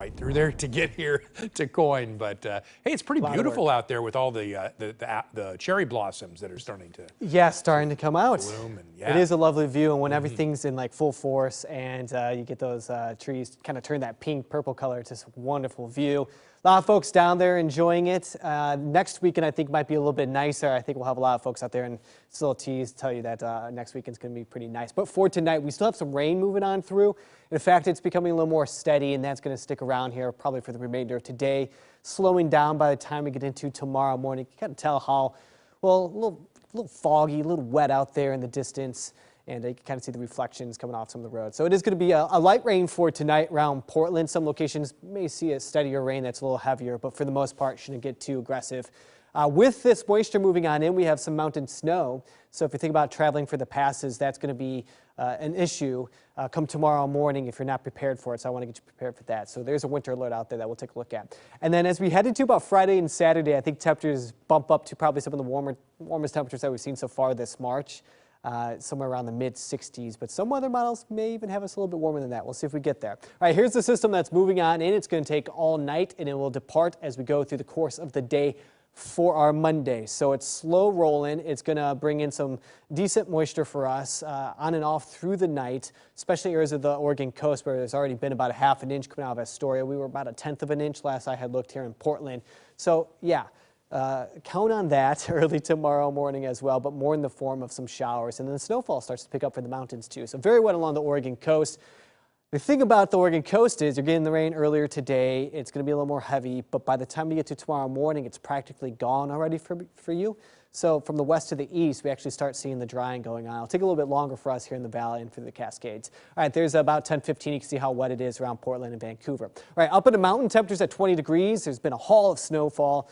right through there to get here to Coin, but hey, it's pretty beautiful out there with all the cherry blossoms that are starting to starting to come out. bloom, and It is a lovely view, and when everything's in like full force and you get those trees kind of turn that pink purple color, it's just a wonderful view. A lot of folks down there enjoying it. Next weekend I think might be a little bit nicer. I think we'll have a lot of folks out there, and it's a little tease to tell you that next weekend's going to be pretty nice. But for tonight, we still have some rain moving on through. In fact, it's becoming a little more steady, and that's going to stick around here probably for the remainder of today, slowing down by the time we get into tomorrow morning. You can kind of tell how, well, a little foggy, a little wet out there in the distance, and you can kind of see the reflections coming off some of the roads. So it is going to be a light rain for tonight around Portland. Some locations may see a steadier rain that's a little heavier, but for the most part, shouldn't get too aggressive. With this moisture moving on in, we have some mountain snow. So if you think about traveling for the passes, that's going to be an issue come tomorrow morning if you're not prepared for it. So I want to get you prepared for that. So there's a winter alert out there that we'll take a look at. And then as we head into about Friday and Saturday, I think temperatures bump up to probably some of the warmest temperatures that we've seen so far this March. Somewhere around the mid-60s, but some weather models may even have us a little bit warmer than that. We'll see if we get there. All right, here's the system that's moving on in. It's going to take all night, and it will depart as we go through the course of the day for our Monday. So it's slow rolling. It's going to bring in some decent moisture for us on and off through the night, especially areas of the Oregon coast where there's already been about a half an inch coming out of Astoria. We were about a tenth of an inch last I had looked here in Portland. So yeah. Count on that early tomorrow morning as well, but more in the form of some showers. And then the snowfall starts to pick up for the mountains too. So very wet along the Oregon coast. The thing about the Oregon coast is you're getting the rain earlier today. It's going to be a little more heavy, but by the time you get to tomorrow morning, it's practically gone already for you. So from the west to the east, we actually start seeing the drying going on. It'll take a little bit longer for us here in the valley and for the Cascades. All right, there's about 10:15. You can see how wet it is around Portland and Vancouver. All right, up in the mountain, temperatures at 20 degrees. There's been a haul of snowfall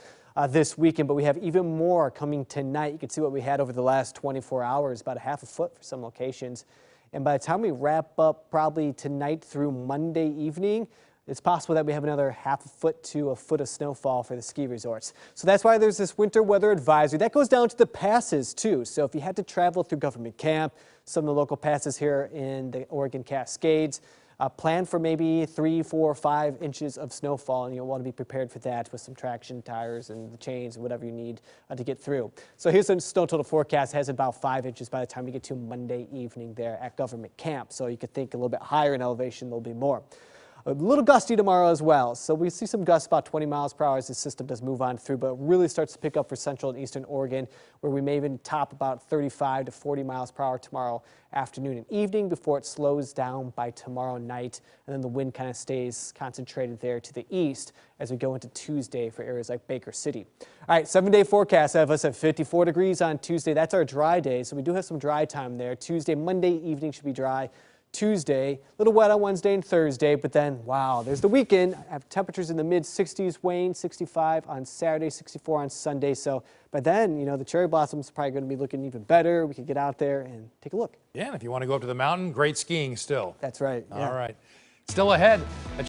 this weekend, but we have even more coming tonight. You can see what we had over the last 24 hours, about a half a foot for some locations. And by the time we wrap up probably tonight through Monday evening, it's possible that we have another half a foot to a foot of snowfall for the ski resorts. So that's why there's this winter weather advisory. That goes down to the passes too. So if you had to travel through Government Camp, some of the local passes here in the Oregon Cascades, plan for maybe 3, 4, 5 inches of snowfall, and you'll want to be prepared for that with some traction tires and the chains and whatever you need to get through. So here's the snow total forecast. It has about 5 inches by the time we get to Monday evening there at Government Camp. So you could think a little bit higher in elevation, there'll be more. A little gusty tomorrow as well. So we see some gusts about 20 miles per hour as the system does move on through, but it really starts to pick up for central and eastern Oregon, where we may even top about 35 to 40 miles per hour tomorrow afternoon and evening before it slows down by tomorrow night. And then the wind kind of stays concentrated there to the east as we go into Tuesday for areas like Baker City. All right, 7-day forecast have us at 54 degrees on Tuesday. That's our dry day, so we do have some dry time there. Tuesday, Monday evening should be dry. Tuesday, a little wet on Wednesday and Thursday, but then, wow, there's the weekend. I have temperatures in the mid-60s, Wayne, 65 on Saturday, 64 on Sunday. So by then, you know, the cherry blossoms are probably going to be looking even better. We could get out there and take a look. Yeah, and if you want to go up to the mountain, great skiing still. That's right. Yeah. All right. Still ahead.